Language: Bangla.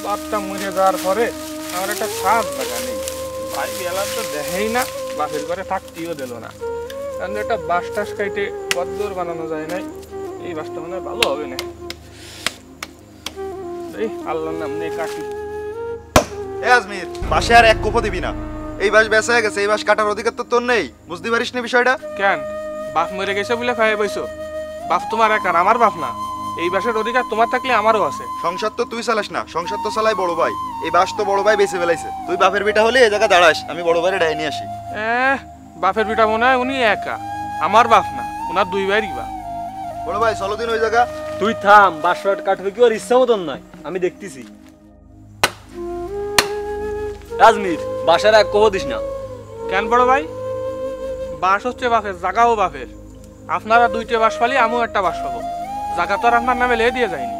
বাপটা মরে যাওয়ার পরে আমার একটা ছাদ জায়গা নেই। ভাই বেলা তো দেখেই না, বাপের ঘরে থাকতেও দিল না। কারণ একটা বাঁশ টাস কাইটে কদ্দর বানানো যায় নাই। এই বাঁশটা মনে হয় ভালো হবে না। এই আল্লাহর নাম নিয়ে কাটি। এ আজমির, বাসে আর এক কোপও দিবি না। এই বাস বেচা হয়ে গেছে, এই বাস কাটার অধিকার তো তোর নেই। বুঝতে পারিস না বিষয়টা? কেন বাপ মরে গেছে বলে খাইয়ে বইছো? বাপ তোমার একার, আমার বাপ না। এই বাসের অধিকার তোমার থাকলে আমারও আছে। সংসার তো তুই চালাস না, সংসার তো চালাই বড় ভাই। এই বাস তো বড় ভাই বেঁচে ফেলাইছে। তুই বাপের বেটা হলে এই জায়গা দাঁড়াস, আমি বড় ভাইয়ের ডাই নিয়ে আসি। বাপের বিটা মনে হয় উনি একা, আমার বাপ না, ওনার দুই ভাইয়েরই বাপ। বড় ভাই চলো দিন ওই জায়গা। তুই থাম, বাসটা কাটবে কি ওর ইচ্ছা মতন নয়, আমি দেখতেছি। রাজমির, বাসার এক কোপ দিস না। কেন বড় ভাই? বাস হচ্ছে বাপের, জাগাও বাপের। আপনারা দুইটা বাস পালি, আমিও একটা বাস পাবো। জাগা তো আর আপনার নামে লেগে দিয়ে যায়নি।